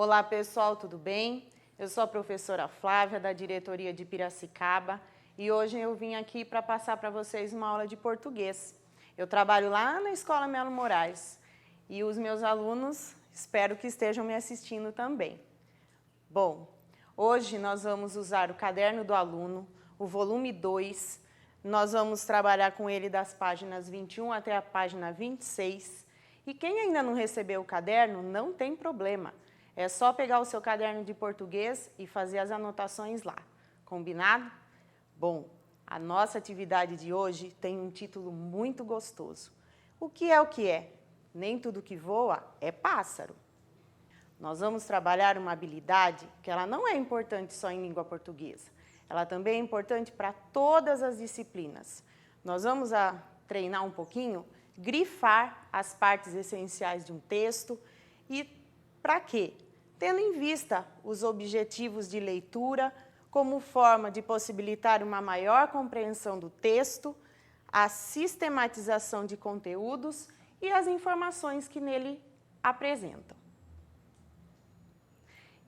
Olá pessoal, tudo bem? Eu sou a professora Flávia da diretoria de Piracicaba e hoje eu vim aqui para passar para vocês uma aula de português. Eu trabalho lá na Escola Melo Moraes e os meus alunos espero que estejam me assistindo também. Bom, hoje nós vamos usar o caderno do aluno, o volume 2, nós vamos trabalhar com ele das páginas 21 até a página 26 e quem ainda não recebeu o caderno não tem problema. É só pegar o seu caderno de português e fazer as anotações lá. Combinado? Bom, a nossa atividade de hoje tem um título muito gostoso. O que é o que é? Nem tudo que voa é pássaro. Nós vamos trabalhar uma habilidade que ela não é importante só em língua portuguesa. Ela também é importante para todas as disciplinas. Nós vamos treinar um pouquinho, grifar as partes essenciais de um texto e para quê? Tendo em vista os objetivos de leitura como forma de possibilitar uma maior compreensão do texto, a sistematização de conteúdos e as informações que nele apresentam.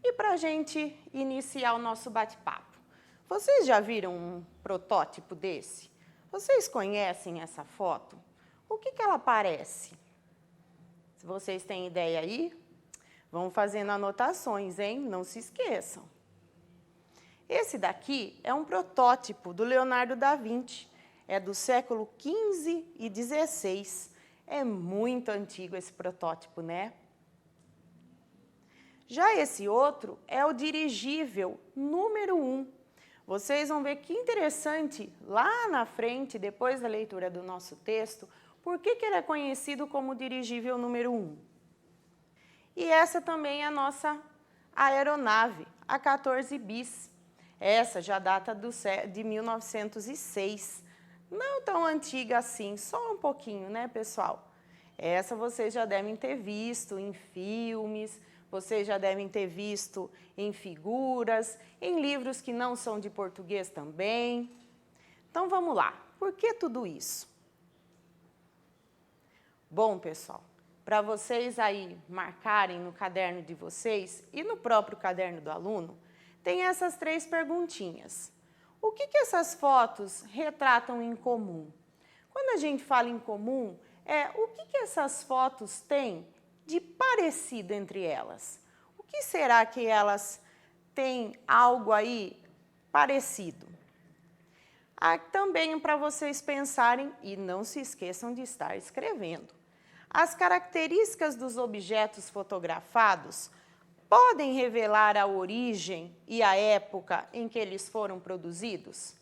E para a gente iniciar o nosso bate-papo, vocês já viram um protótipo desse? Vocês conhecem essa foto? O que ela parece? Se vocês têm ideia aí, vão fazendo anotações, hein? Não se esqueçam. Esse daqui é um protótipo do Leonardo da Vinci. É do século XV e XVI. É muito antigo esse protótipo, né? Já esse outro é o dirigível número 1. Vocês vão ver que interessante, lá na frente, depois da leitura do nosso texto, por que ele é conhecido como dirigível número 1. E essa também é a nossa aeronave, a 14 bis. Essa já data de 1906. Não tão antiga assim, só um pouquinho, né, pessoal? Essa vocês já devem ter visto em filmes, vocês já devem ter visto em figuras, em livros que não são de português também. Então, vamos lá. Por que tudo isso? Bom, pessoal, para vocês aí marcarem no caderno de vocês e no próprio caderno do aluno, tem essas 3 perguntinhas. O que essas fotos retratam em comum? Quando a gente fala em comum, o que essas fotos têm de parecido entre elas? O que será que elas têm algo aí parecido? Também para vocês pensarem, e não se esqueçam de estar escrevendo. As características dos objetos fotografados podem revelar a origem e a época em que eles foram produzidos?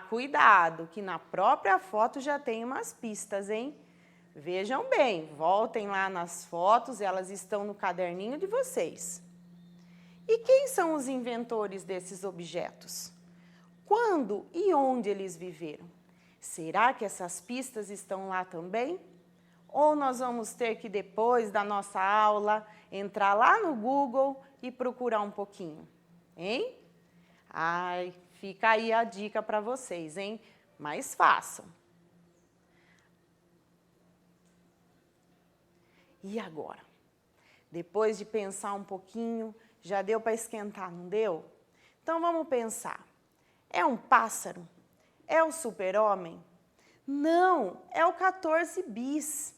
Cuidado, que na própria foto já tem umas pistas, hein? Vejam bem, voltem lá nas fotos, elas estão no caderninho de vocês. E quem são os inventores desses objetos? Quando e onde eles viveram? Será que essas pistas estão lá também? Ou nós vamos ter que, depois da nossa aula, entrar lá no Google e procurar um pouquinho, hein? Fica aí a dica para vocês, hein? Mas façam. E agora? Depois de pensar um pouquinho, já deu para esquentar, não deu? Então vamos pensar. É um pássaro? É o super-homem? Não, é o 14 bis.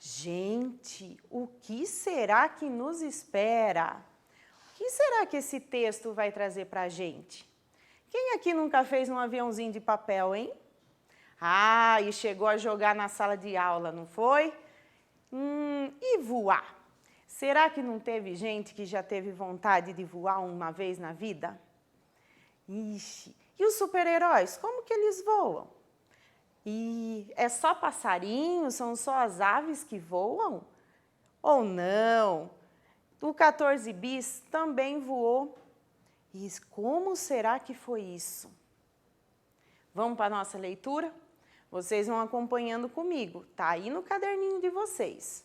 Gente, o que será que nos espera? O que será que esse texto vai trazer para a gente? Quem aqui nunca fez um aviãozinho de papel, hein? E chegou a jogar na sala de aula, não foi? E voar? Será que não teve gente que já teve vontade de voar uma vez na vida? Ixi, e os super-heróis, como que eles voam? E é só passarinhos, são só as aves que voam? Ou não? O 14 bis também voou. E como será que foi isso? Vamos para a nossa leitura? Vocês vão acompanhando comigo, tá aí no caderninho de vocês.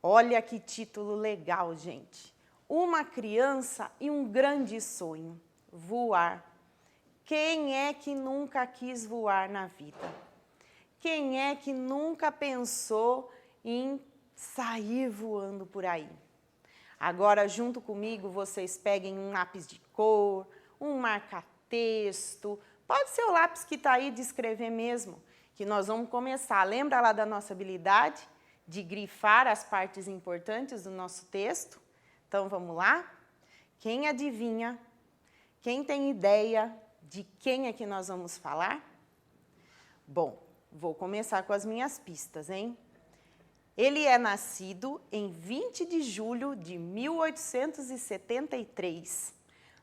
Olha que título legal, gente. Uma criança e um grande sonho, voar. Quem é que nunca quis voar na vida? Quem é que nunca pensou em sair voando por aí. Agora, junto comigo, vocês peguem um lápis de cor, um marca-texto, pode ser o lápis que está aí de escrever mesmo, que nós vamos começar. Lembra lá da nossa habilidade de grifar as partes importantes do nosso texto? Então, vamos lá? Quem adivinha? Quem tem ideia de quem é que nós vamos falar? Bom, vou começar com as minhas pistas, hein? Ele é nascido em 20 de julho de 1873,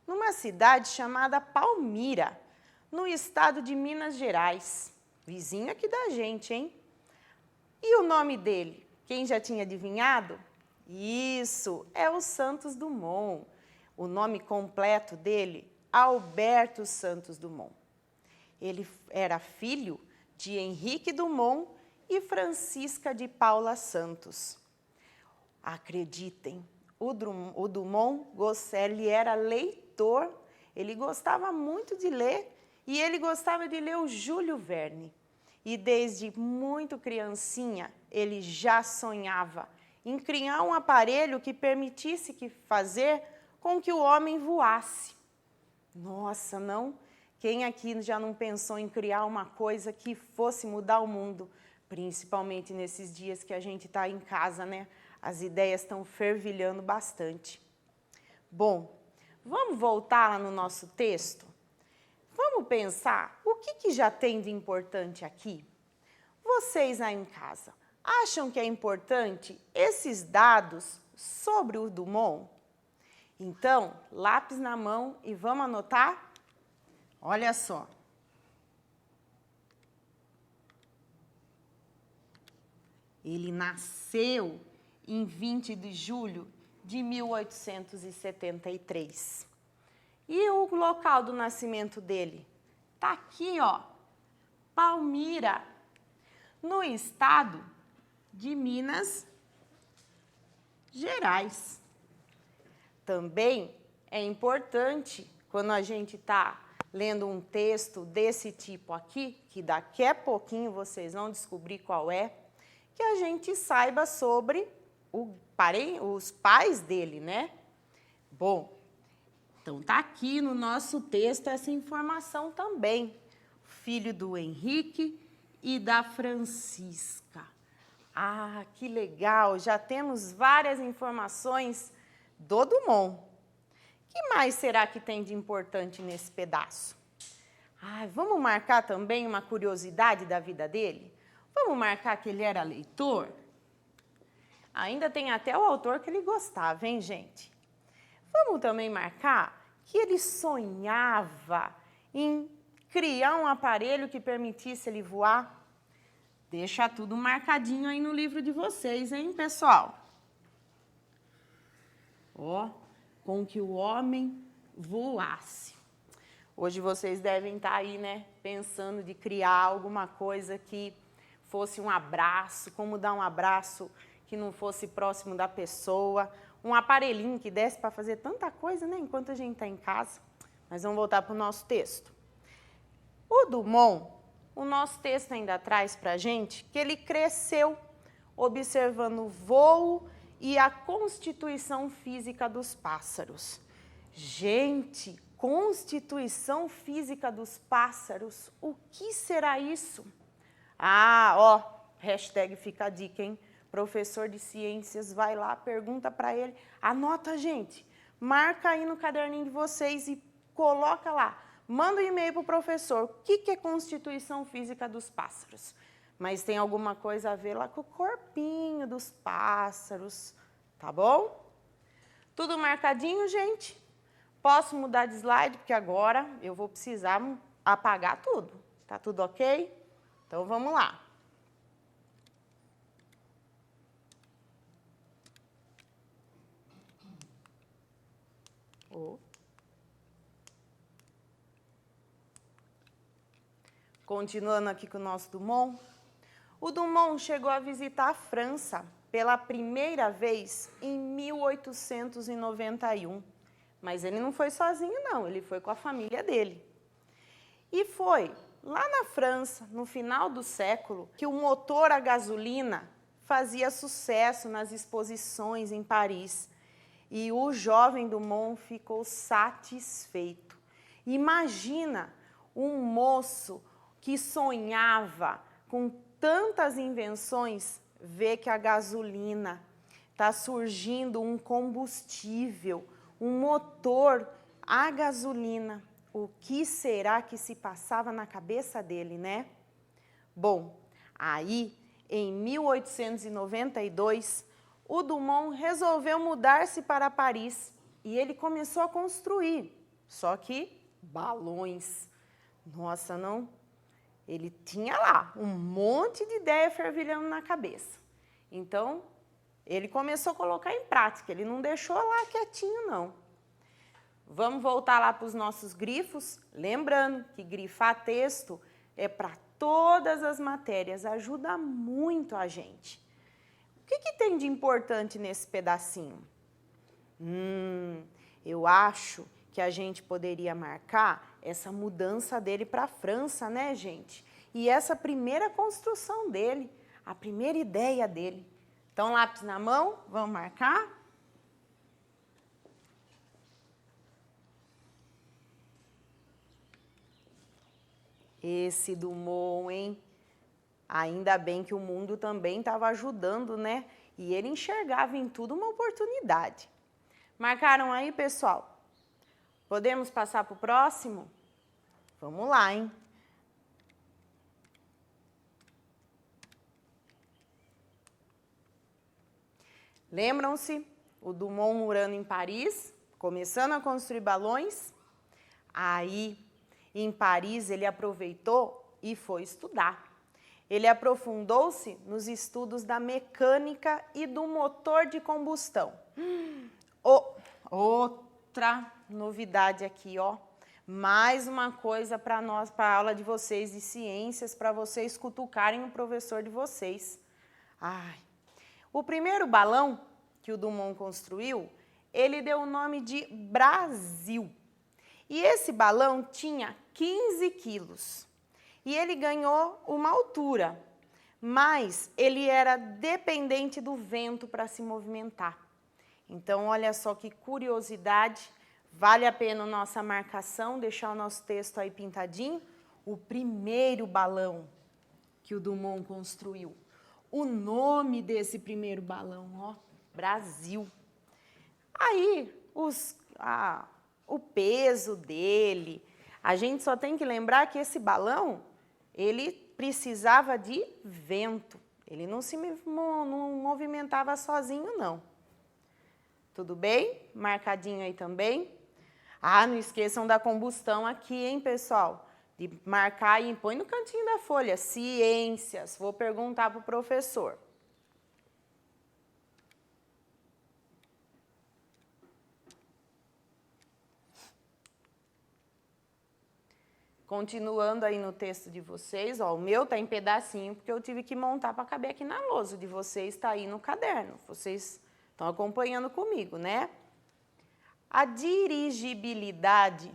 numa cidade chamada Palmira, no estado de Minas Gerais. Vizinho aqui da gente, hein? E o nome dele? Quem já tinha adivinhado? Isso, é o Santos Dumont. O nome completo dele, Alberto Santos Dumont. Ele era filho de Henrique Dumont e Francisca de Paula Santos. Acreditem, o Dumont, ele era leitor, ele gostava muito de ler e ele gostava de ler o Júlio Verne. E desde muito criancinha, ele já sonhava em criar um aparelho que permitisse fazer com que o homem voasse. Nossa, não? Quem aqui já não pensou em criar uma coisa que fosse mudar o mundo? Principalmente nesses dias que a gente está em casa, né? As ideias estão fervilhando bastante. Bom, vamos voltar lá no nosso texto? Vamos pensar o que já tem de importante aqui? Vocês aí em casa, acham que é importante esses dados sobre o Dumont? Então, lápis na mão e vamos anotar? Olha só. Ele nasceu em 20 de julho de 1873. E o local do nascimento dele? Tá aqui, ó, Palmira, no estado de Minas Gerais. Também é importante, quando a gente está lendo um texto desse tipo aqui, que daqui a pouquinho vocês vão descobrir qual é, que a gente saiba sobre os pais dele, né? Bom, então tá aqui no nosso texto essa informação também. Filho do Henrique e da Francisca. Ah, que legal! Já temos várias informações do Dumont. O que mais será que tem de importante nesse pedaço? Ah, vamos marcar também uma curiosidade da vida dele? Vamos marcar que ele era leitor? Ainda tem até o autor que ele gostava, hein, gente? Vamos também marcar que ele sonhava em criar um aparelho que permitisse ele voar? Deixa tudo marcadinho aí no livro de vocês, hein, pessoal? Ó, com que o homem voasse. Hoje vocês devem estar aí, né, pensando de criar alguma coisa que fosse um abraço, como dar um abraço que não fosse próximo da pessoa, um aparelhinho que desse para fazer tanta coisa, né, enquanto a gente está em casa. Mas vamos voltar para o nosso texto. O Dumont, o nosso texto ainda traz para a gente que ele cresceu observando o voo e a constituição física dos pássaros. Gente, constituição física dos pássaros, o que será isso? Ah, ó, hashtag fica a dica, hein? Professor de ciências, vai lá, pergunta para ele, anota, gente, marca aí no caderninho de vocês e coloca lá, manda um e-mail para o professor, o que é constituição física dos pássaros? Mas tem alguma coisa a ver lá com o corpinho dos pássaros, tá bom? Tudo marcadinho, gente? Posso mudar de slide, porque agora eu vou precisar apagar tudo, tá tudo ok? Então, vamos lá. Continuando aqui com o nosso Dumont. O Dumont chegou a visitar a França pela primeira vez em 1891. Mas ele não foi sozinho, não. Ele foi com a família dele. E foi lá na França, no final do século, que o motor a gasolina fazia sucesso nas exposições em Paris. E o jovem Dumont ficou satisfeito. Imagina um moço que sonhava com tantas invenções, ver que a gasolina está surgindo um combustível, um motor a gasolina. O que será que se passava na cabeça dele, né? Bom, aí, em 1892, o Dumont resolveu mudar-se para Paris e ele começou a construir, só que balões. Nossa, não? Ele tinha lá um monte de ideia fervilhando na cabeça. Então, ele começou a colocar em prática, ele não deixou lá quietinho, não. Vamos voltar lá para os nossos grifos, lembrando que grifar texto é para todas as matérias, ajuda muito a gente. O que tem de importante nesse pedacinho? Eu acho que a gente poderia marcar essa mudança dele para a França, né, gente? E essa primeira construção dele, a primeira ideia dele. Então, lápis na mão, vamos marcar? Esse Dumont, hein? Ainda bem que o mundo também estava ajudando, né? E ele enxergava em tudo uma oportunidade. Marcaram aí, pessoal? Podemos passar para o próximo? Vamos lá, hein? Lembram-se? O Dumont morando em Paris, começando a construir balões. Aí, em Paris, ele aproveitou e foi estudar. Ele aprofundou-se nos estudos da mecânica e do motor de combustão. Outra novidade aqui, ó. Mais uma coisa para nós, para a aula de vocês de ciências, para vocês cutucarem o professor de vocês. O primeiro balão que o Dumont construiu, ele deu o nome de Brasil. E esse balão tinha 15 quilos. E ele ganhou uma altura, mas ele era dependente do vento para se movimentar. Então, olha só que curiosidade, vale a pena a nossa marcação, deixar o nosso texto aí pintadinho. O primeiro balão que o Dumont construiu. O nome desse primeiro balão, ó, Brasil. Aí, o peso dele, a gente só tem que lembrar que esse balão, ele precisava de vento. Ele não se movimentava sozinho, não. Tudo bem? Marcadinho aí também. Não esqueçam da combustão aqui, hein, pessoal? De marcar e põe no cantinho da folha. Ciências. Vou perguntar para o professor. Continuando aí no texto de vocês, ó, o meu tá em pedacinho, porque eu tive que montar para caber aqui na lousa. De vocês está aí no caderno. Vocês estão acompanhando comigo, né? A dirigibilidade,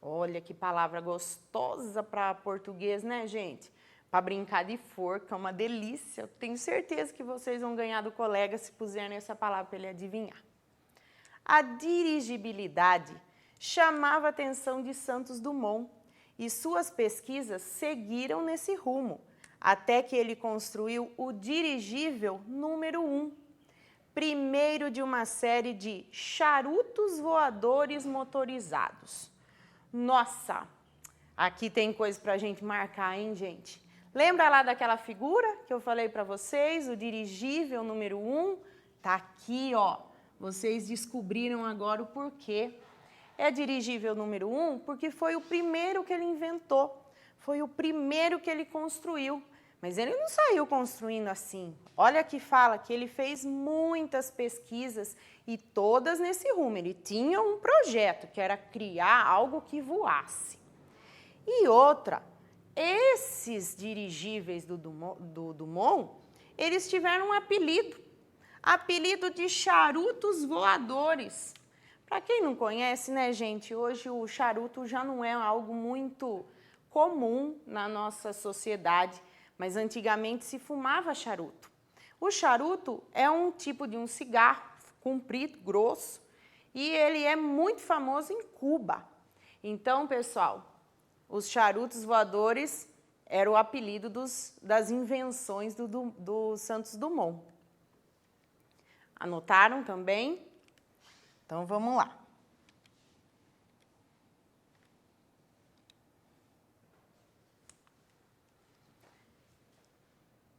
olha que palavra gostosa para português, né, gente? Para brincar de forca, é uma delícia. Eu tenho certeza que vocês vão ganhar do colega se puserem essa palavra para ele adivinhar. A dirigibilidade chamava a atenção de Santos Dumont e suas pesquisas seguiram nesse rumo, até que ele construiu o dirigível número 1, primeiro de uma série de charutos voadores motorizados. Nossa, aqui tem coisa para a gente marcar, hein, gente? Lembra lá daquela figura que eu falei para vocês, o dirigível número 1? Tá aqui, ó. Vocês descobriram agora o porquê. É dirigível número 1 porque foi o primeiro que ele inventou, foi o primeiro que ele construiu. Mas ele não saiu construindo assim. Olha que fala que ele fez muitas pesquisas e todas nesse rumo. Ele tinha um projeto que era criar algo que voasse. E outra, esses dirigíveis do Dumont, eles tiveram um apelido de charutos voadores. Para quem não conhece, né, gente, hoje o charuto já não é algo muito comum na nossa sociedade, mas antigamente se fumava charuto. O charuto é um tipo de um cigarro comprido, grosso, e ele é muito famoso em Cuba. Então, pessoal, os charutos voadores era o apelido das invenções do Santos Dumont. Anotaram também? Então, vamos lá.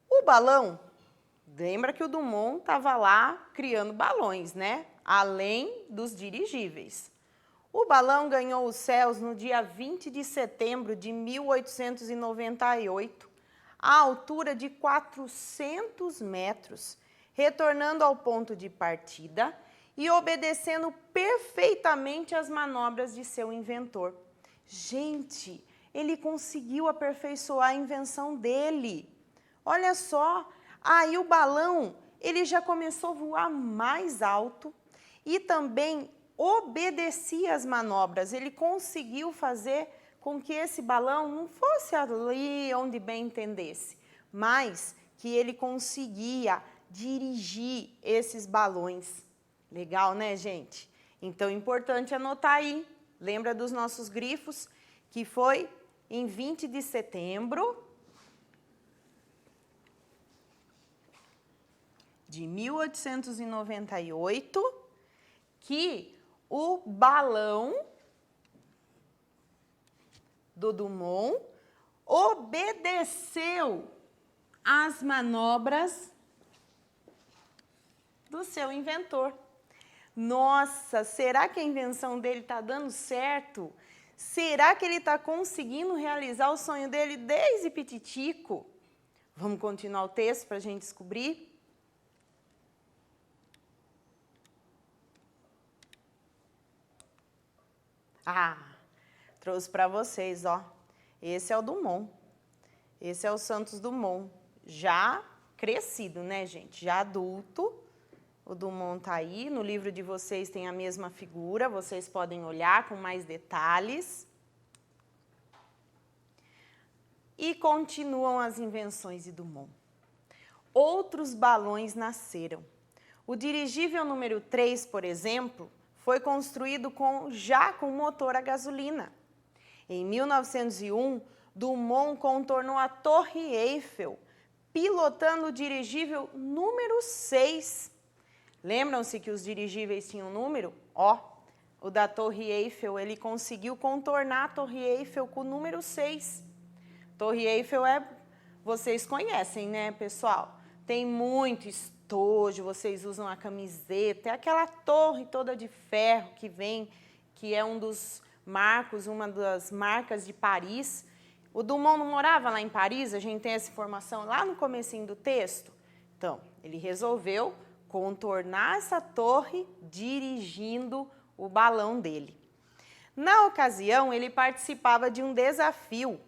O balão, lembra que o Dumont estava lá criando balões, né? Além dos dirigíveis. O balão ganhou os céus no dia 20 de setembro de 1898, à altura de 400 metros, retornando ao ponto de partida e obedecendo perfeitamente às manobras de seu inventor. Gente, ele conseguiu aperfeiçoar a invenção dele. Olha só, aí o balão, ele já começou a voar mais alto e também obedecia às manobras. Ele conseguiu fazer com que esse balão não fosse ali onde bem entendesse, mas que ele conseguia dirigir esses balões. Legal, né, gente? Então, importante anotar aí. Lembra dos nossos grifos? Que foi em 20 de setembro de 1898, que o balão do Dumont obedeceu às manobras do seu inventor. Nossa, será que a invenção dele está dando certo? Será que ele está conseguindo realizar o sonho dele desde pititico? Vamos continuar o texto para a gente descobrir? Ah, trouxe para vocês, ó. Esse é o Dumont. Esse é o Santos Dumont. Já crescido, né, gente? Já adulto. O Dumont tá aí. No livro de vocês tem a mesma figura. Vocês podem olhar com mais detalhes. E continuam as invenções de Dumont. Outros balões nasceram. O dirigível número 3, por exemplo, foi construído já com motor a gasolina. Em 1901, Dumont contornou a Torre Eiffel, pilotando o dirigível número 6. Lembram-se que os dirigíveis tinham número? Ó, o da Torre Eiffel, ele conseguiu contornar a Torre Eiffel com o número 6. Torre Eiffel vocês conhecem, né, pessoal? Tem muito estojo, vocês usam a camiseta, é aquela torre toda de ferro que vem, que é um dos marcos, uma das marcas de Paris. O Dumont não morava lá em Paris, a gente tem essa informação lá no comecinho do texto. Então, ele resolveu contornar essa torre dirigindo o balão dele. Na ocasião, ele participava de um desafio.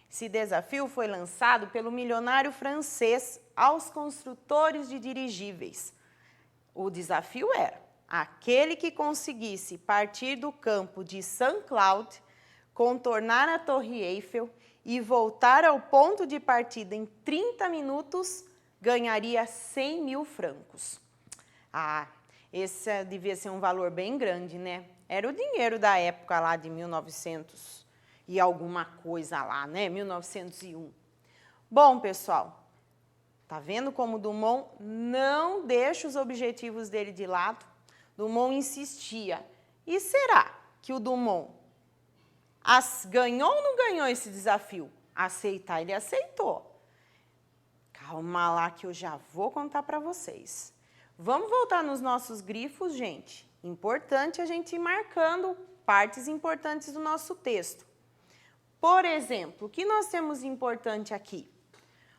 Esse desafio foi lançado pelo milionário francês aos construtores de dirigíveis. O desafio era: aquele que conseguisse partir do campo de Saint-Cloud, contornar a Torre Eiffel e voltar ao ponto de partida em 30 minutos, ganharia 100 mil francos. Ah, esse devia ser um valor bem grande, né? Era o dinheiro da época lá de 1900 e alguma coisa lá, né? 1901. Bom, pessoal, tá vendo como Dumont não deixa os objetivos dele de lado? Dumont insistia. E será que o Dumont ganhou ou não ganhou esse desafio? Aceitar, ele aceitou. Calma lá que eu já vou contar para vocês. Vamos voltar nos nossos grifos, gente. Importante a gente ir marcando partes importantes do nosso texto. Por exemplo, o que nós temos de importante aqui?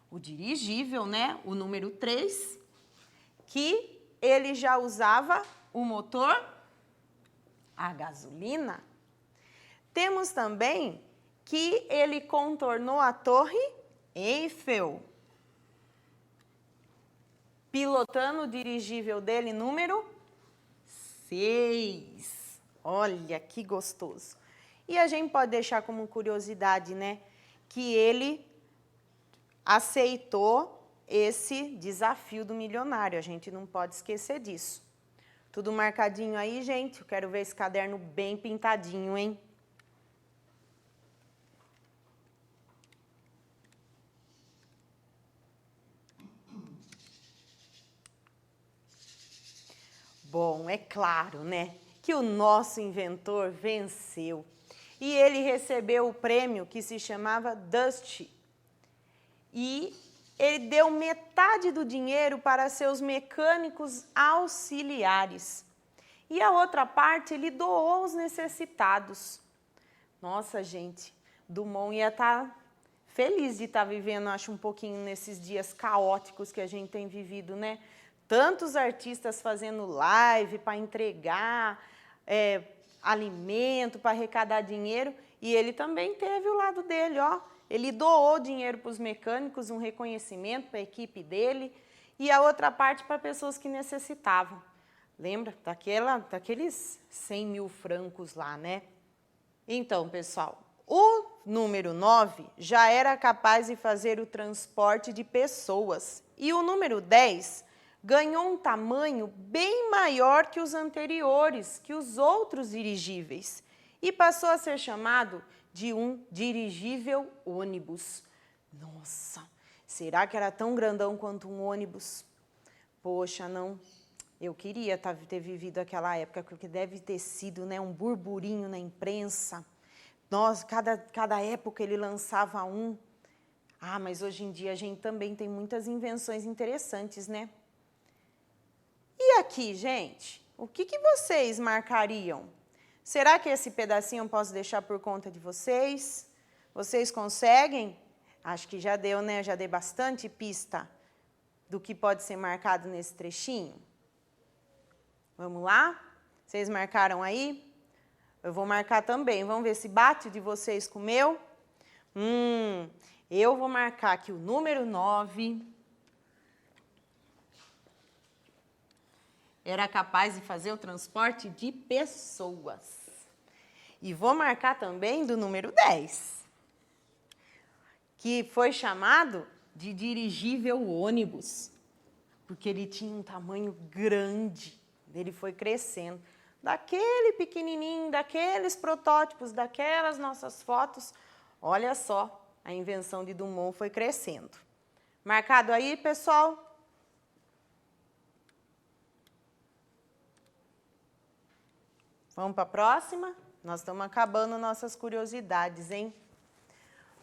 O dirigível, né? O número 3, que ele já usava o motor a gasolina. Temos também que ele contornou a Torre Eiffel, pilotando o dirigível dele número 6. Olha que gostoso. E a gente pode deixar como curiosidade, né, que ele aceitou esse desafio do milionário, a gente não pode esquecer disso. Tudo marcadinho aí, gente? Eu quero ver esse caderno bem pintadinho, hein? Bom, é claro, né, que o nosso inventor venceu. E ele recebeu o prêmio que se chamava Dusty. E ele deu metade do dinheiro para seus mecânicos auxiliares. E a outra parte ele doou aos necessitados. Nossa, gente, Dumont ia estar feliz de estar vivendo, acho, um pouquinho nesses dias caóticos que a gente tem vivido, né? Tantos artistas fazendo live para entregar alimento, para arrecadar dinheiro, e ele também teve o lado dele, ó. Ele doou dinheiro para os mecânicos, um reconhecimento para a equipe dele, e a outra parte para pessoas que necessitavam. Lembra daqueles 100 mil francos lá, né? Então, pessoal, o número 9 já era capaz de fazer o transporte de pessoas, e o número 10 ganhou um tamanho bem maior que os anteriores, que os outros dirigíveis, e passou a ser chamado de um dirigível ônibus. Nossa, será que era tão grandão quanto um ônibus? Poxa, não. Eu queria ter vivido aquela época, porque deve ter sido, né, um burburinho na imprensa. Nossa, cada época ele lançava um. Ah, mas hoje em dia a gente também tem muitas invenções interessantes, né? E aqui, gente, o que vocês marcariam? Será que esse pedacinho eu posso deixar por conta de vocês? Vocês conseguem? Acho que já deu, né? Já dei bastante pista do que pode ser marcado nesse trechinho. Vamos lá? Vocês marcaram aí? Eu vou marcar também. Vamos ver se bate de vocês com o meu? Eu vou marcar aqui o número 9. Era capaz de fazer o transporte de pessoas. E vou marcar também do número 10, que foi chamado de dirigível ônibus, porque ele tinha um tamanho grande, ele foi crescendo. Daquele pequenininho, daqueles protótipos, daquelas nossas fotos, olha só, a invenção de Dumont foi crescendo. Marcado aí, pessoal? Vamos para a próxima? Nós estamos acabando nossas curiosidades, hein?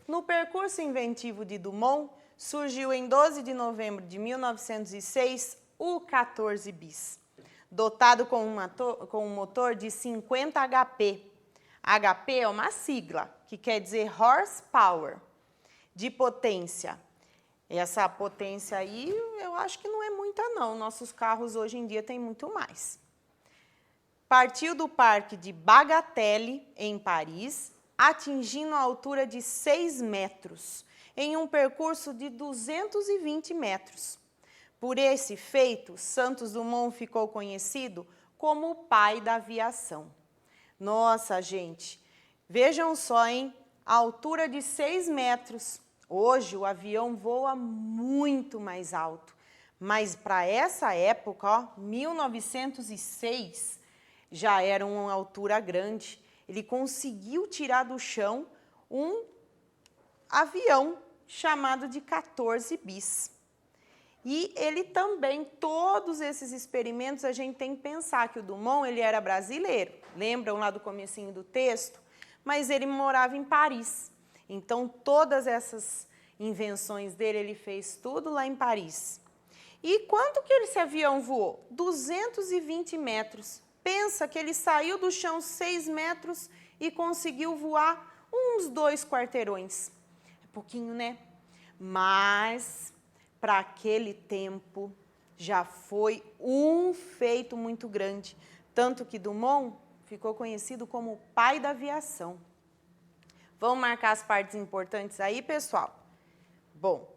No percurso inventivo de Dumont, surgiu em 12 de novembro de 1906 o 14 bis, dotado com um motor de 50 HP. HP é uma sigla, que quer dizer horsepower, de potência. Essa potência aí, eu acho que não é muita não, nossos carros hoje em dia têm muito mais. Partiu do Parque de Bagatelle, em Paris, atingindo a altura de 6 metros, em um percurso de 220 metros. Por esse feito, Santos Dumont ficou conhecido como o pai da aviação. Nossa, gente, vejam só, hein? A altura de 6 metros. Hoje, o avião voa muito mais alto. Mas, para essa época, ó, 1906... já era uma altura grande. Ele conseguiu tirar do chão um avião chamado de 14 bis. E ele também, todos esses experimentos, a gente tem que pensar que o Dumont, ele era brasileiro. Lembram lá do comecinho do texto? Mas ele morava em Paris. Então, todas essas invenções dele, ele fez tudo lá em Paris. E quanto que esse avião voou? 220 metros. Pensa que ele saiu do chão 6 metros e conseguiu voar uns 2 quarteirões. É pouquinho, né? Mas, para aquele tempo, já foi um feito muito grande. Tanto que Dumont ficou conhecido como o pai da aviação. Vamos marcar as partes importantes aí, pessoal? Bom,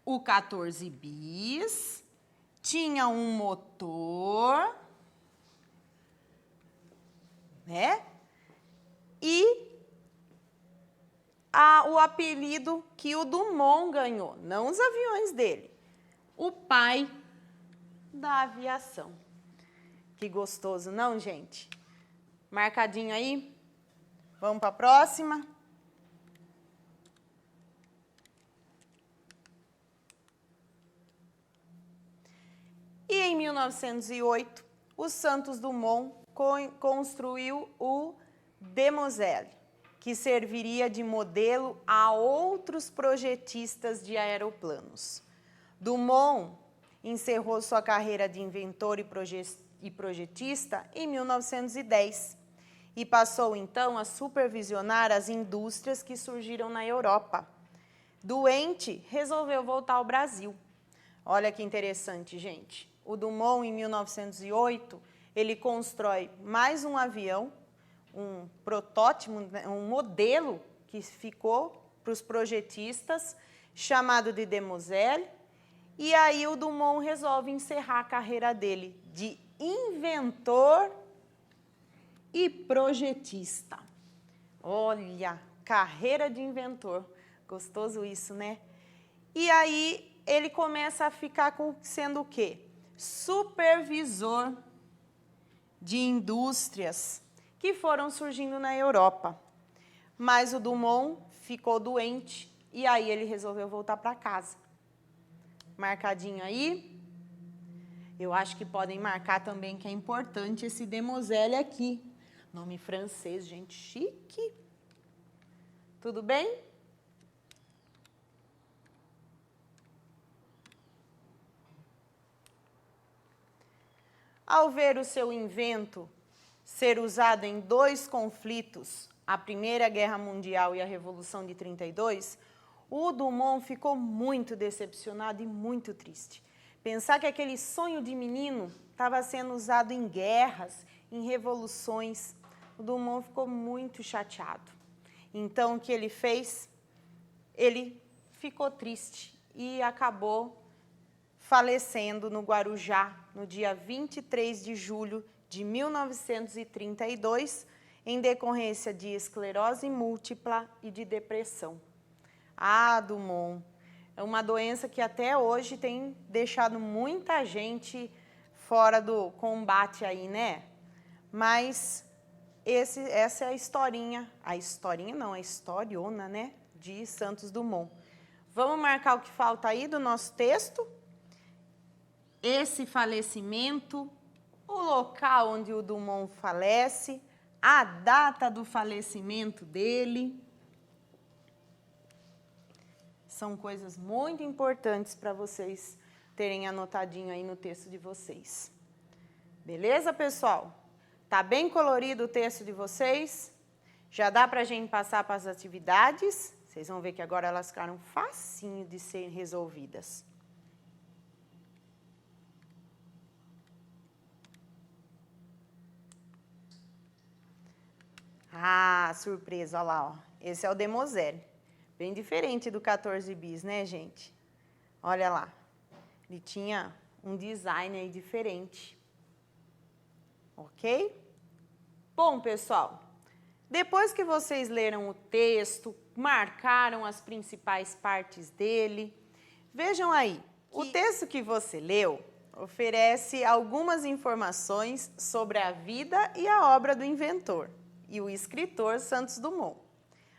o 14 bis tinha um motor, né? E o apelido que o Dumont ganhou, não os aviões dele, o pai da aviação. Que gostoso, não, gente? Marcadinho aí? Vamos para a próxima. E em 1908, o Santos Dumont construiu o Demoiselle, que serviria de modelo a outros projetistas de aeroplanos. Dumont encerrou sua carreira de inventor e projetista em 1910 e passou então a supervisionar as indústrias que surgiram na Europa. Doente, resolveu voltar ao Brasil. Olha que interessante, gente. O Dumont, em 1908, ele constrói mais um avião, um protótipo, um modelo que ficou para os projetistas, chamado de Demoiselle, e aí o Dumont resolve encerrar a carreira dele de inventor e projetista. Olha, carreira de inventor. Gostoso isso, né? E aí ele começa a ficar sendo o quê? Supervisor de indústrias que foram surgindo na Europa. Mas o Dumont ficou doente e aí ele resolveu voltar para casa. Marcadinho aí. Eu acho que podem marcar também que é importante esse Demoiselle aqui. Nome francês, gente, chique. Tudo bem? Ao ver o seu invento ser usado em 2 conflitos, a Primeira Guerra Mundial e a Revolução de 32, o Dumont ficou muito decepcionado e muito triste. Pensar que aquele sonho de menino estava sendo usado em guerras, em revoluções, o Dumont ficou muito chateado. Então, o que ele fez? Ele ficou triste e acabou falecendo no Guarujá, no dia 23 de julho de 1932, em decorrência de esclerose múltipla e de depressão. Ah, Dumont, é uma doença que até hoje tem deixado muita gente fora do combate aí, né? Mas essa é a historinha não, a historiona, né, de Santos Dumont. Vamos marcar o que falta aí do nosso texto? Esse falecimento, o local onde o Dumont falece, a data do falecimento dele. São coisas muito importantes para vocês terem anotadinho aí no texto de vocês. Beleza, pessoal? Tá bem colorido o texto de vocês? Já dá para a gente passar para as atividades? Vocês vão ver que agora elas ficaram facinho de serem resolvidas. Ah, surpresa, olha lá, ó. Esse é o Demoiselle. Bem diferente do 14 bis, né, gente? Olha lá. Ele tinha um design aí diferente. Ok? Bom, pessoal, depois que vocês leram o texto, marcaram as principais partes dele, vejam aí, o texto que você leu oferece algumas informações sobre a vida e a obra do inventor e o escritor Santos Dumont.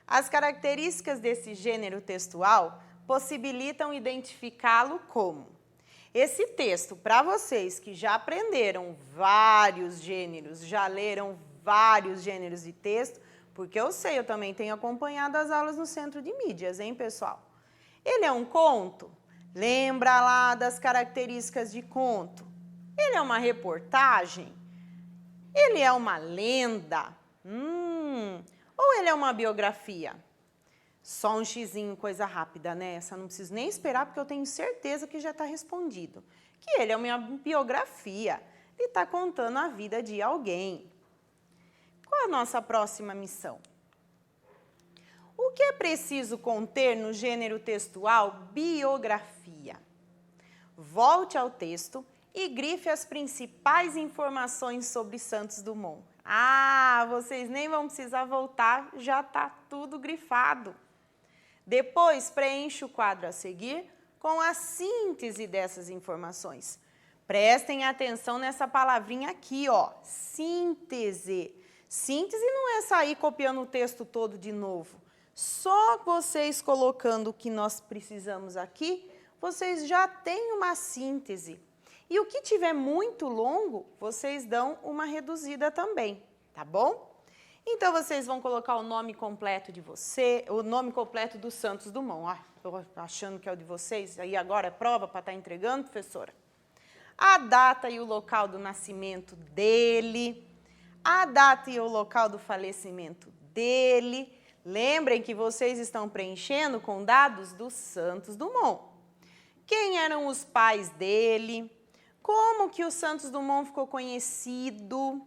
As características desse gênero textual possibilitam identificá-lo como. Esse texto, para vocês que já aprenderam vários gêneros, já leram vários gêneros de texto, porque eu sei, eu também tenho acompanhado as aulas no Centro de Mídias, hein, pessoal? Ele é um conto? Lembra lá das características de conto? Ele é uma reportagem? Ele é uma lenda? Ou ele é uma biografia? Só um xizinho, coisa rápida, né? Essa não preciso nem esperar, porque eu tenho certeza que já está respondido. Que ele é uma biografia. Ele está contando a vida de alguém. Qual é a nossa próxima missão? O que é preciso conter no gênero textual biografia? Volte ao texto e grife as principais informações sobre Santos Dumont. Ah, vocês nem vão precisar voltar, já está tudo grifado. Depois, preencha o quadro a seguir com a síntese dessas informações. Prestem atenção nessa palavrinha aqui, ó, síntese. Síntese não é sair copiando o texto todo de novo. Só vocês colocando o que nós precisamos aqui, vocês já têm uma síntese. E o que tiver muito longo, vocês dão uma reduzida também, tá bom? Então, vocês vão colocar o nome completo de você, o nome completo do Santos Dumont. Ah, estou achando que é o de vocês, aí agora é prova para estar entregando, professora? A data e o local do nascimento dele, a data e o local do falecimento dele. Lembrem que vocês estão preenchendo com dados do Santos Dumont. Quem eram os pais dele? Como que o Santos Dumont ficou conhecido?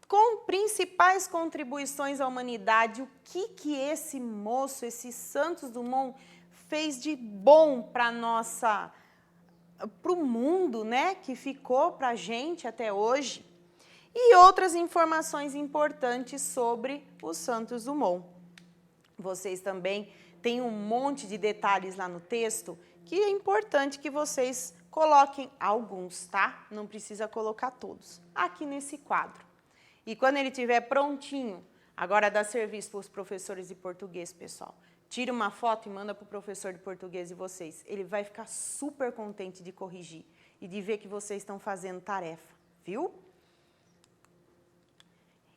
Com principais contribuições à humanidade, o que esse moço, esse Santos Dumont, fez de bom para o mundo, né, que ficou para a gente até hoje? E outras informações importantes sobre o Santos Dumont. Vocês também têm um monte de detalhes lá no texto que é importante que vocês coloquem alguns, tá? Não precisa colocar todos. Aqui nesse quadro. E quando ele estiver prontinho, agora dá serviço para os professores de português, pessoal. Tira uma foto e manda para o professor de português de vocês. Ele vai ficar super contente de corrigir e de ver que vocês estão fazendo tarefa, viu?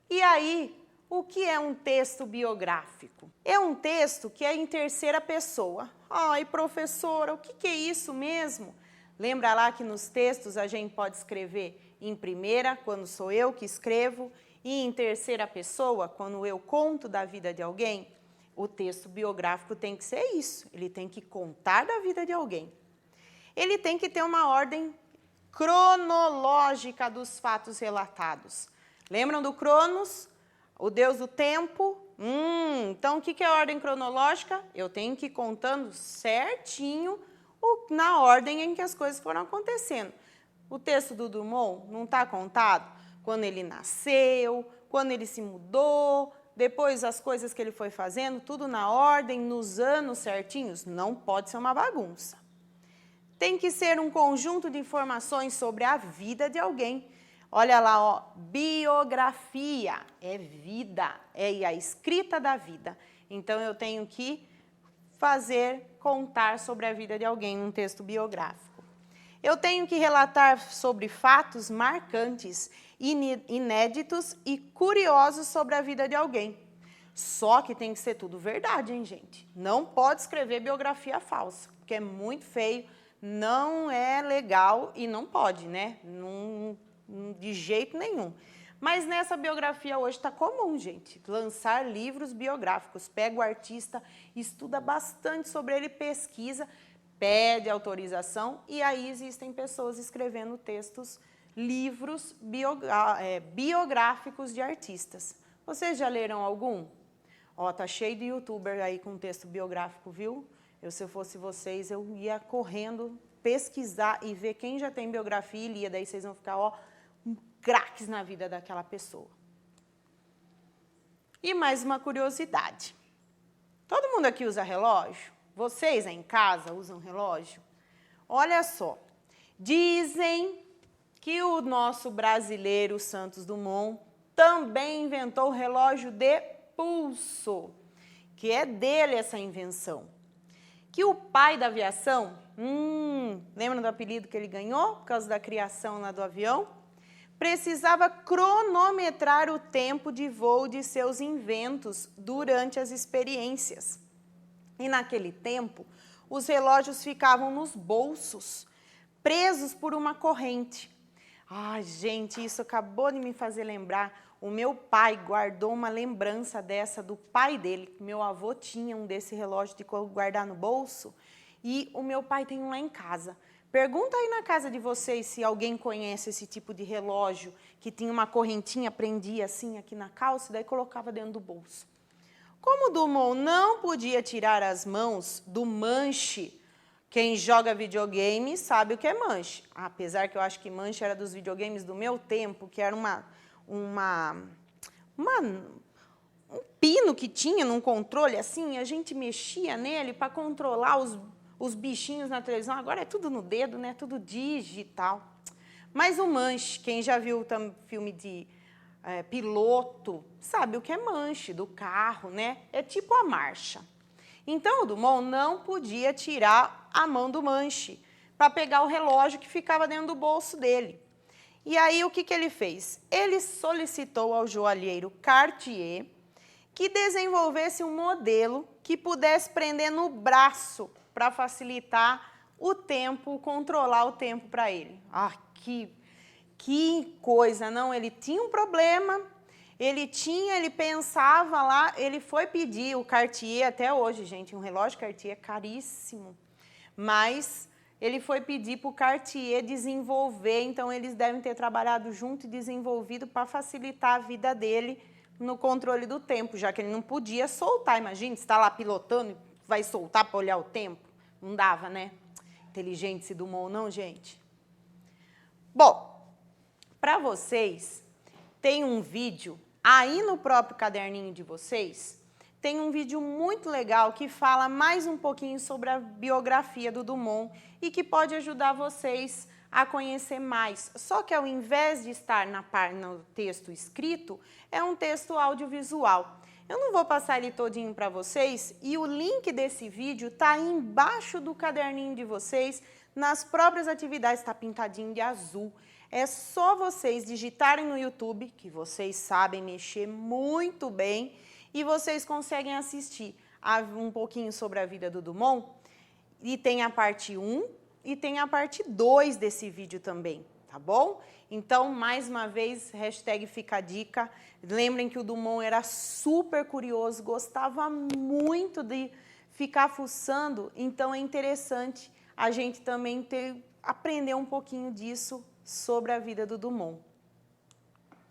E aí, o que é um texto biográfico? É um texto que é em terceira pessoa. Ai, professora, o que é isso mesmo? Lembra lá que nos textos a gente pode escrever em primeira, quando sou eu que escrevo, e em terceira pessoa, quando eu conto da vida de alguém? O texto biográfico tem que ser isso, ele tem que contar da vida de alguém. Ele tem que ter uma ordem cronológica dos fatos relatados. Lembram do Cronos? O deus do tempo? Então o que é a ordem cronológica? Eu tenho que ir contando certinho na ordem em que as coisas foram acontecendo. O texto do Dumont não está contado quando ele nasceu, quando ele se mudou, depois as coisas que ele foi fazendo, tudo na ordem, nos anos certinhos. Não pode ser uma bagunça. Tem que ser um conjunto de informações sobre a vida de alguém. Olha lá, ó, biografia é vida, é a escrita da vida. Então, eu tenho que contar sobre a vida de alguém num texto biográfico. Eu tenho que relatar sobre fatos marcantes, inéditos e curiosos sobre a vida de alguém. Só que tem que ser tudo verdade, hein, gente? Não pode escrever biografia falsa, porque é muito feio, não é legal e não pode, né? De jeito nenhum. Mas nessa biografia hoje está comum, gente, lançar livros biográficos. Pega o artista, estuda bastante sobre ele, pesquisa, pede autorização e aí existem pessoas escrevendo textos, livros biográficos de artistas. Vocês já leram algum? Ó, tá cheio de youtuber aí com texto biográfico, viu? Se eu fosse vocês, eu ia correndo pesquisar e ver quem já tem biografia e lia, daí vocês vão ficar, ó, craques na vida daquela pessoa. E mais uma curiosidade. Todo mundo aqui usa relógio? Vocês aí em casa usam relógio? Olha só, dizem que o nosso brasileiro Santos Dumont também inventou o relógio de pulso, que é dele essa invenção. Que o pai da aviação, lembra do apelido que ele ganhou por causa da criação lá do avião? Precisava cronometrar o tempo de voo de seus inventos durante as experiências. E naquele tempo, os relógios ficavam nos bolsos, presos por uma corrente. Ai, gente, isso acabou de me fazer lembrar. O meu pai guardou uma lembrança dessa do pai dele. Meu avô tinha um desse relógio de guardar no bolso e o meu pai tem um lá em casa. Pergunta aí na casa de vocês se alguém conhece esse tipo de relógio que tinha uma correntinha, prendia assim aqui na calça e daí colocava dentro do bolso. Como Dumont não podia tirar as mãos do manche, quem joga videogame sabe o que é manche. Apesar que eu acho que manche era dos videogames do meu tempo, que era um pino que tinha num controle assim, a gente mexia nele para controlar os bichinhos na televisão, agora é tudo no dedo, né? Tudo digital. Mas o manche, quem já viu filme de piloto, sabe o que é manche do carro, né? É tipo a marcha. Então, o Dumont não podia tirar a mão do manche para pegar o relógio que ficava dentro do bolso dele. E aí, o que ele fez? Ele solicitou ao joalheiro Cartier que desenvolvesse um modelo que pudesse prender no braço para facilitar o tempo, controlar o tempo para ele. Ah, que coisa, não? Ele tinha um problema, ele pensava lá, ele foi pedir o Cartier, até hoje, gente, um relógio Cartier é caríssimo, mas ele foi pedir para o Cartier desenvolver, então eles devem ter trabalhado junto e desenvolvido para facilitar a vida dele no controle do tempo, já que ele não podia soltar. Imagina, você está lá pilotando e vai soltar para olhar o tempo? Não dava, né? Inteligente esse Dumont, não, gente? Bom, para vocês, tem um vídeo, aí no próprio caderninho de vocês, tem um vídeo muito legal que fala mais um pouquinho sobre a biografia do Dumont e que pode ajudar vocês a conhecer mais. Só que ao invés de estar no texto escrito, é um texto audiovisual. Eu não vou passar ele todinho para vocês e o link desse vídeo está embaixo do caderninho de vocês, nas próprias atividades, está pintadinho de azul. É só vocês digitarem no YouTube, que vocês sabem mexer muito bem, e vocês conseguem assistir um pouquinho sobre a vida do Dumont. E tem a parte 1 e tem a parte 2 desse vídeo também, tá bom? Então, mais uma vez, hashtag fica a dica. Lembrem que o Dumont era super curioso, gostava muito de ficar fuçando, então é interessante a gente também aprender um pouquinho disso sobre a vida do Dumont.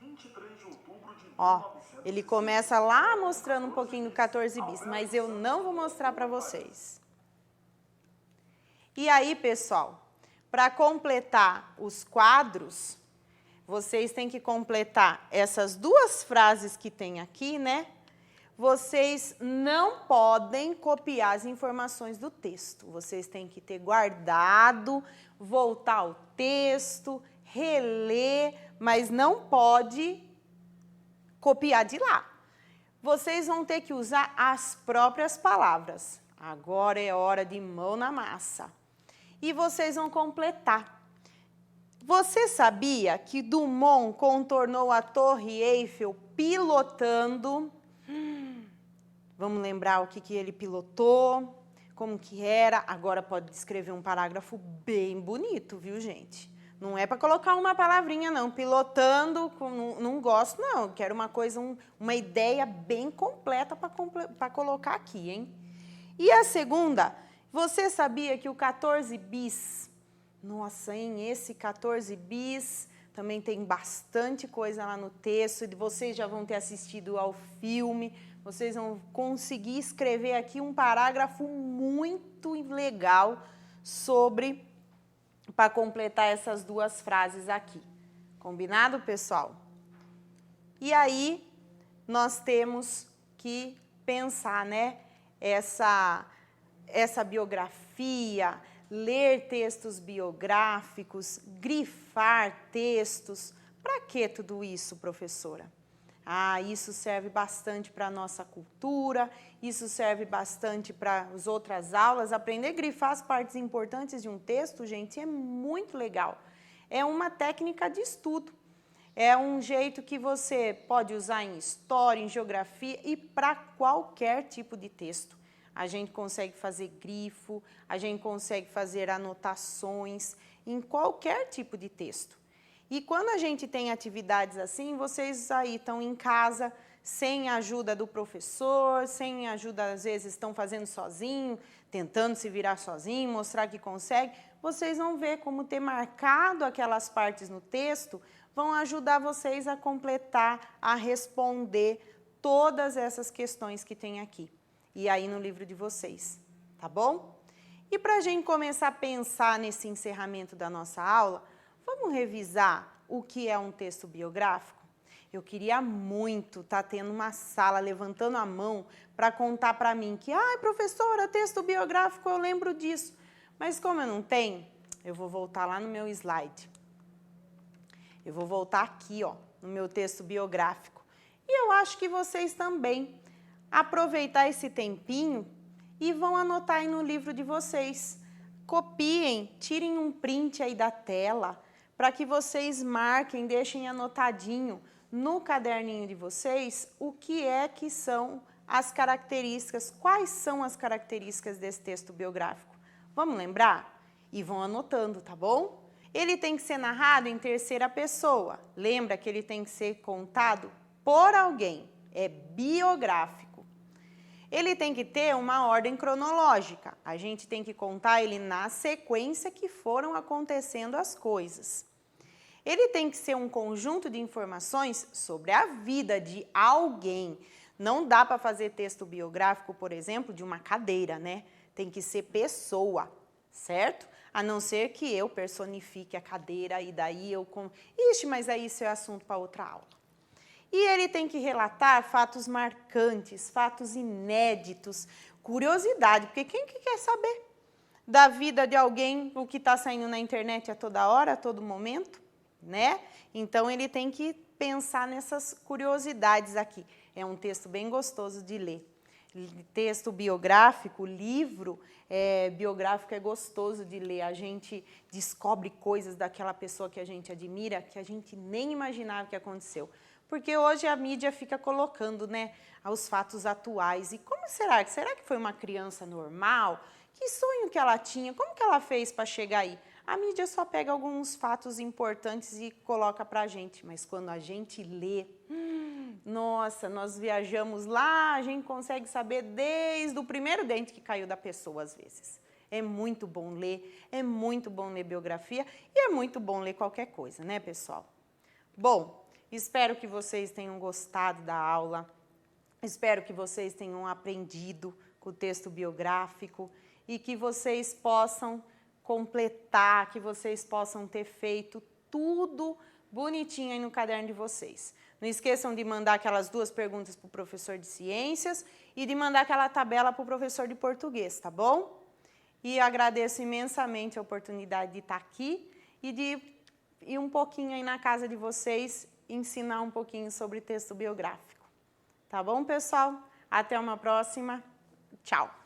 23 de outubro de 1960. Ó, ele começa lá mostrando um pouquinho do 14 bis, mas eu não vou mostrar para vocês. E aí, pessoal, para completar os quadros, vocês têm que completar essas duas frases que tem aqui, né? Vocês não podem copiar as informações do texto. Vocês têm que ter guardado, voltar ao texto, reler, mas não pode copiar de lá. Vocês vão ter que usar as próprias palavras. Agora é hora de mão na massa. E vocês vão completar. Você sabia que Dumont contornou a Torre Eiffel pilotando? Vamos lembrar o que ele pilotou, como que era. Agora pode descrever um parágrafo bem bonito, viu, gente? Não é para colocar uma palavrinha, não. Pilotando, não gosto, não. Eu quero uma coisa, uma ideia bem completa para colocar aqui, hein? E a segunda, você sabia que o 14 bis, nossa, hein? Esse 14 bis também tem bastante coisa lá no texto, e vocês já vão ter assistido ao filme, vocês vão conseguir escrever aqui um parágrafo muito legal para completar essas duas frases aqui. Combinado, pessoal? E aí, nós temos que pensar, né? Essa biografia, ler textos biográficos, grifar textos. Para que tudo isso, professora? Ah, isso serve bastante para a nossa cultura, isso serve bastante para as outras aulas. Aprender a grifar as partes importantes de um texto, gente, é muito legal. É uma técnica de estudo. É um jeito que você pode usar em história, em geografia e para qualquer tipo de texto. A gente consegue fazer grifo, a gente consegue fazer anotações em qualquer tipo de texto. E quando a gente tem atividades assim, vocês aí estão em casa, sem a ajuda do professor, sem a ajuda, às vezes, estão fazendo sozinho, tentando se virar sozinho, mostrar que consegue, vocês vão ver como ter marcado aquelas partes no texto vão ajudar vocês a completar, a responder todas essas questões que tem aqui. E aí no livro de vocês, tá bom? E para a gente começar a pensar nesse encerramento da nossa aula, vamos revisar o que é um texto biográfico? Eu queria muito estar tendo uma sala, levantando a mão, para contar para mim que, professora, texto biográfico, eu lembro disso. Mas como eu não tenho, eu vou voltar lá no meu slide. Eu vou voltar aqui, ó, no meu texto biográfico. E eu acho que vocês também aproveitar esse tempinho e vão anotar aí no livro de vocês. Copiem, tirem um print aí da tela, para que vocês marquem, deixem anotadinho no caderninho de vocês o que é que são as características, quais são as características desse texto biográfico. Vamos lembrar? E vão anotando, tá bom? Ele tem que ser narrado em terceira pessoa. Lembra que ele tem que ser contado por alguém. É biográfico. Ele tem que ter uma ordem cronológica. A gente tem que contar ele na sequência que foram acontecendo as coisas. Ele tem que ser um conjunto de informações sobre a vida de alguém. Não dá para fazer texto biográfico, por exemplo, de uma cadeira, né? Tem que ser pessoa, certo? A não ser que eu personifique a cadeira e daí eu... Ixi, mas aí isso é assunto para outra aula. E ele tem que relatar fatos marcantes, fatos inéditos, curiosidade, porque quem que quer saber da vida de alguém, o que está saindo na internet a toda hora, a todo momento, né? Então, ele tem que pensar nessas curiosidades aqui. É um texto bem gostoso de ler. Texto biográfico, livro biográfico é gostoso de ler. A gente descobre coisas daquela pessoa que a gente admira, que a gente nem imaginava que aconteceu. Porque hoje a mídia fica colocando, né, os fatos atuais. E como será? Será que foi uma criança normal? Que sonho que ela tinha? Como que ela fez para chegar aí? A mídia só pega alguns fatos importantes e coloca para a gente. Mas quando a gente lê, nossa, nós viajamos lá, a gente consegue saber desde o primeiro dente que caiu da pessoa, às vezes. É muito bom ler biografia e é muito bom ler qualquer coisa, né, pessoal? Bom, espero que vocês tenham gostado da aula, espero que vocês tenham aprendido com o texto biográfico e que vocês possam completar, que vocês possam ter feito tudo bonitinho aí no caderno de vocês. Não esqueçam de mandar aquelas 2 perguntas para o professor de ciências e de mandar aquela tabela para o professor de português, tá bom? E agradeço imensamente a oportunidade de estar aqui e de ir um pouquinho aí na casa de vocês ensinar um pouquinho sobre texto biográfico. Tá bom, pessoal? Até uma próxima. Tchau!